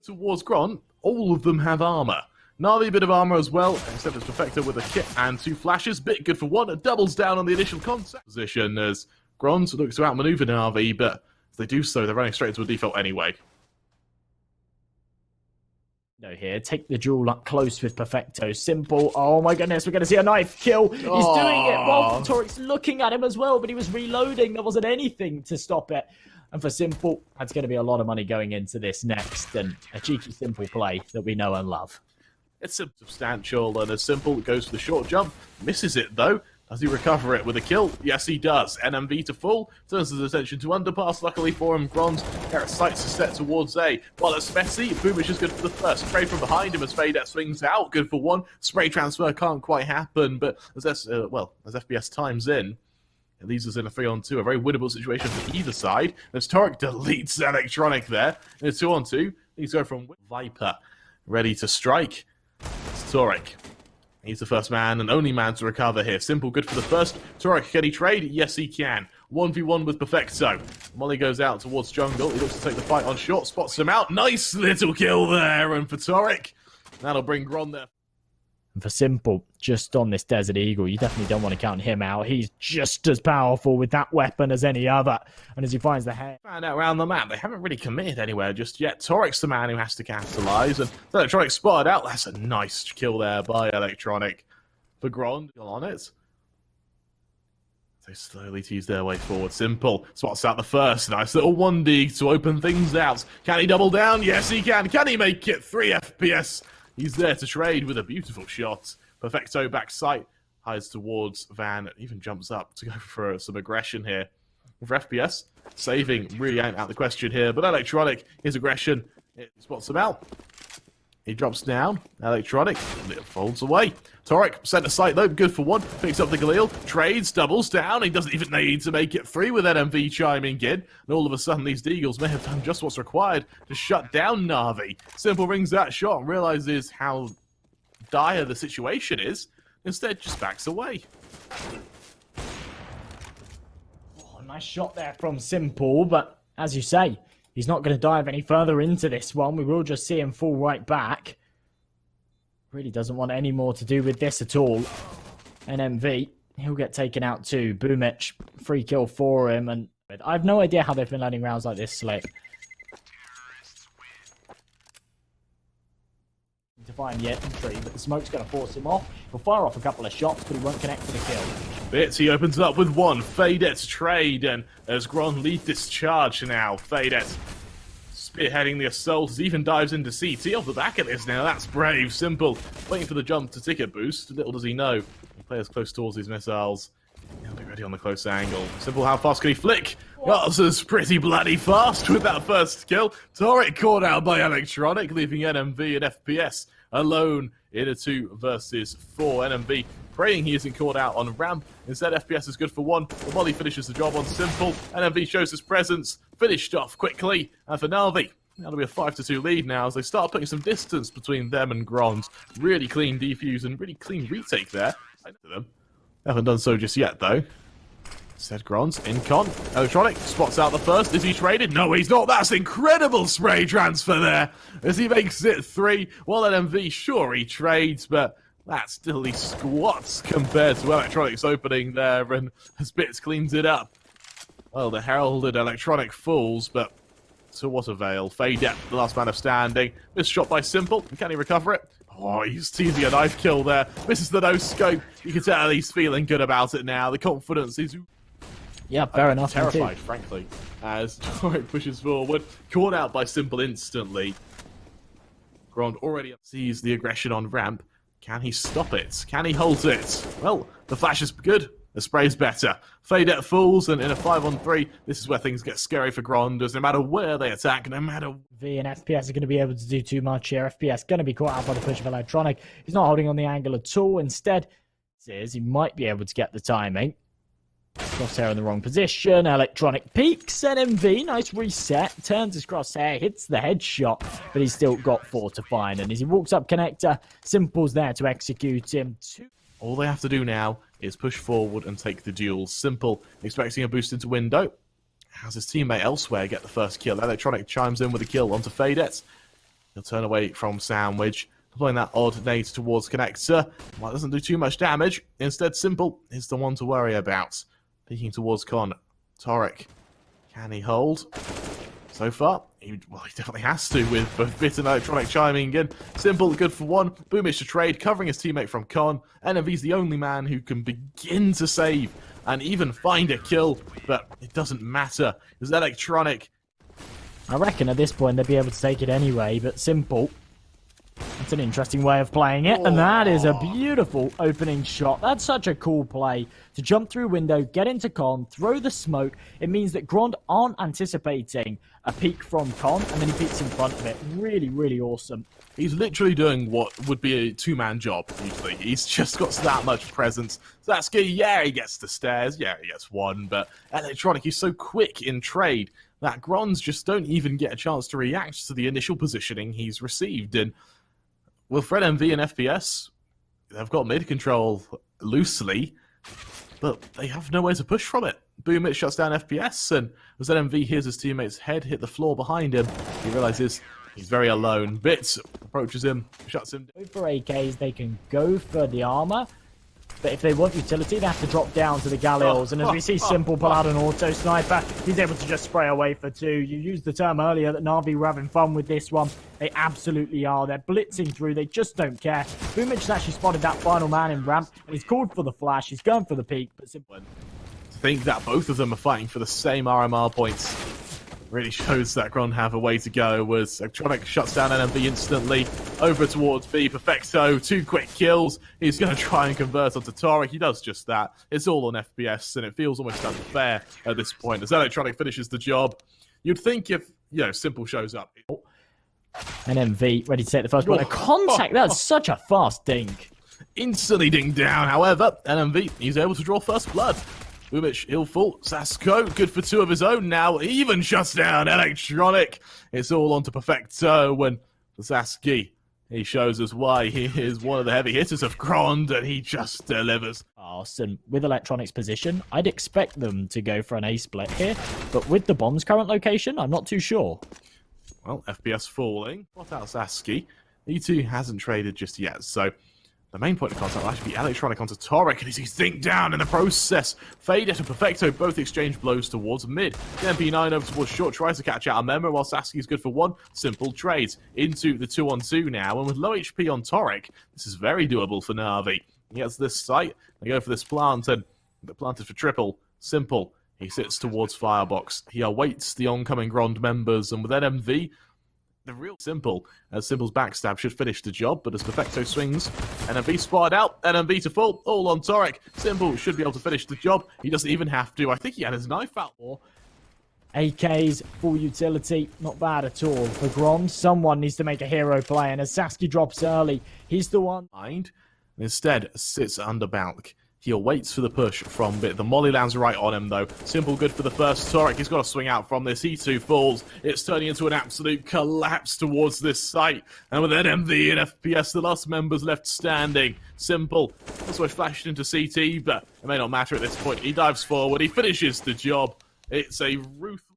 towards GROND, all of them have armor. NAVI, bit of armor as well, except it's Perfecto with a kit and 2 flashes. Bit good for 1, it doubles down on the initial contact position as GROND looks to outmaneuver NAVI, but if they do so, they're running straight into a default anyway. No, here, take the duel up close with Perfecto. Simple. Oh my goodness, we're going to see a knife kill. He's doing it while Toric's looking at him as well, but he was reloading. There wasn't anything to stop it. And for Simple, that's going to be a lot of money going into this next, and a cheeky Simple play that we know and love. It's substantial, and as Simple goes for the short jump, misses it though. Does he recover it with a kill? Yes, he does. NMV to full, turns his attention to underpass. Luckily for him, GROND sights is set towards A. While it's messy, Boomish is good for the first. Spray from behind him as Fadet swings out, good for 1. Spray transfer can't quite happen, but as FPS times in, it leaves us in a 3-on-2, a very winnable situation for either side. As Toric deletes Electronic there, in a 2-on-2, he's going from Viper, ready to strike. It's Toric. He's the first man and only man to recover here. Simple good for the first. Toric, can he trade? Yes, he can. 1v1 with Perfecto. Molly goes out towards jungle. He looks to take the fight on short, spots him out. Nice little kill there. And for Toric, that'll bring GROND there. And for Simple, just on this Desert Eagle, you definitely don't want to count him out. He's just as powerful with that weapon as any other. And as he finds the head... Found out around the map, they haven't really committed anywhere just yet. Toric's the man who has to capitalise. And Electronic spotted out. That's a nice kill there by Electronic. For GROND, on it. They slowly tease their way forward. Simple spots out the first. Nice little 1D to open things out. Can he double down? Yes, he can. Can he make it 3 FPS? He's there to trade with a beautiful shot. Perfecto back sight, hides towards Van, even jumps up to go for some aggression here. For FPS, saving really ain't out the question here, but Electronic, his aggression, it spots him out. He drops down, Electronic, and it folds away. Toric, centre sight though, good for 1, picks up the Galil, trades, doubles down, he doesn't even need to make it 3 with NMV chiming in, and all of a sudden these Deagles may have done just what's required to shut down NAVI. Simple rings that shot and realises how dire the situation is, instead just backs away. Oh, nice shot there from Simple, but as you say, he's not going to dive any further into this one. We will just see him fall right back. Really doesn't want any more to do with this at all. NMV, he'll get taken out too. Boomich, free kill for him. And I have no idea how they've been letting rounds like this slip. To find the entry, but the smoke's going to force him off. He'll fire off a couple of shots, but he won't connect to the kill. Bits, he opens up with 1. Fadet's trade, and as GROND lead this charge now, Fadet spearheading the assault, as even dives into CT off the back of this now. That's brave. Simple, waiting for the jump to ticket boost. Little does he know, he plays close towards these missiles. He'll be ready on the close angle. Simple, how fast can he flick? This pretty bloody fast with that first kill. Toric caught out by Electronic, leaving NMV and FPS alone in a 2 versus 4. NMV praying he isn't caught out on ramp. Instead, FPS is good for 1. The Molly finishes the job on Simple. NMV shows his presence, finished off quickly. And for NAVI, that'll be a 5-2 lead now as they start putting some distance between them and GROND. Really clean defuse and really clean retake there. They haven't done so just yet, though. Said GROND in con. Electronic spots out the first. Is he traded? No, he's not. That's incredible spray transfer there as he makes it 3. While NMV, sure, he trades, but that still he squats compared to Electronic's opening there, and as Bits cleans it up. Well, the heralded Electronic falls, but to what avail? Fadet, the last man of standing. Missed shot by Simple. Can he recover it? Oh, he's teasing a knife kill there. Misses the no-scope. You can tell he's feeling good about it now. The confidence is... Yeah, fair enough. Terrified, frankly, as Toric pushes forward. Caught out by Simple instantly. GROND already sees the aggression on ramp. Can he stop it? Can he halt it? Well, the flash is good. The spray's better. Fadet falls, and in a 5-on-3, this is where things get scary for GROND, as no matter where they attack, no matter... V and FPS are going to be able to do too much here. FPS going to be caught out by the push of Electronic. He's not holding on the angle at all. Instead, he might be able to get the timing. Crosshair in the wrong position. Electronic peaks. NMV, nice reset. Turns his crosshair, hits the headshot, but he's still got 4 to find. And as he walks up connector, Simple's there to execute him. All they have to do now is push forward and take the duel. Simple, expecting a boost into window. Has his teammate elsewhere get the first kill. Electronic chimes in with a kill onto Fadet. He'll turn away from Sandwich, deploying that odd nade towards Connector. Well, it doesn't do too much damage. Instead, Simple is the one to worry about. Peeking towards Con. Torek, can he hold? So far, he definitely has to, with both Bit and Electronic chiming in. Simple, good for one. Boomish to trade, covering his teammate from Con. NAVI's the only man who can begin to save and even find a kill, but it doesn't matter. It's Electronic. I reckon at this point they'd be able to take it anyway, but Simple, it's an interesting way of playing it, and that is a beautiful opening shot. That's such a cool play. To jump through window, get into Con, throw the smoke. It means that GROND aren't anticipating a peek from Con, and then he peeks in front of it. Really, really awesome. He's literally doing what would be a two-man job, usually. He's just got that much presence. Zasky, yeah, he gets the stairs. Yeah, he gets one, but Electronic, he's so quick in trade that Gronds just don't even get a chance to react to the initial positioning he's received. And with Fred MV and FPS, they've got mid control loosely, but they have nowhere to push from it. Boom, it shuts down FPS, and as MV hears his teammate's head hit the floor behind him, he realizes he's very alone. Bits approaches him, shuts him down. Go for AKs, they can go for the armor, but if they want utility, they have to drop down to the Galils. And as we see Simple pull out an auto sniper, he's able to just spray away for two. You used the term earlier that Navi were having fun with this one. They absolutely are. They're blitzing through. They just don't care. Boomich has actually spotted that final man in ramp, and he's called for the flash. He's going for the peak, but Simple. To think that both of them are fighting for the same RMR points really shows that GROND have a way to go. Was Electronic shuts down NMV instantly, over towards B. Perfecto, 2 quick kills. He's going to try and convert onto Torek. He does just that. It's all on FPS, and it feels almost unfair at this point. As Electronic finishes the job, you'd think if, Simple shows up. NMV ready to take the first one. A contact, that's such a fast dink. Instantly dinged down, however, NMV, he's able to draw first blood. Boomic, he'll fall. Sasko, good for 2 of his own now. Even shuts down Electronic. It's all on to Perfecto when Zasky, he shows us why he is one of the heavy hitters of GROND, and he just delivers. And with Electronic's position, I'd expect them to go for an A split here, but with the bomb's current location, I'm not too sure. Well, FPS falling. What out Zasky? E2 hasn't traded just yet, so the main point of contact will actually be Electronic onto Torek, and he's dinked down in the process. Fade and Perfecto both exchange blows towards mid. The MP9 over towards short, tries to catch out a member, while Sasuke's good for 1. Simple trades into the 2-on-2 now, and with low HP on Torek, this is very doable for Navi. He gets this site, they go for this plant, and the plant is for triple. Simple, he sits towards Firebox. He awaits the oncoming GROND members, and with NMV, the real Simple, as Simple's backstab should finish the job, but as Perfecto swings, NMV spotted out, NMV to fall, all on Torek. Simple should be able to finish the job. He doesn't even have to. I think he had his knife out. AKs, full utility, not bad at all. For GROND, someone needs to make a hero play, and as Sasuke drops early, he's the one. Instead, sits under Balk. He awaits for the push from Bit. The molly lands right on him, though. Simple good for the first. Torek, he's got to swing out from this. E2 falls. It's turning into an absolute collapse towards this site. And with NMV and FPS, the last members left standing. Simple. That's why flashed into CT, but it may not matter at this point. He dives forward. He finishes the job. It's a ruthless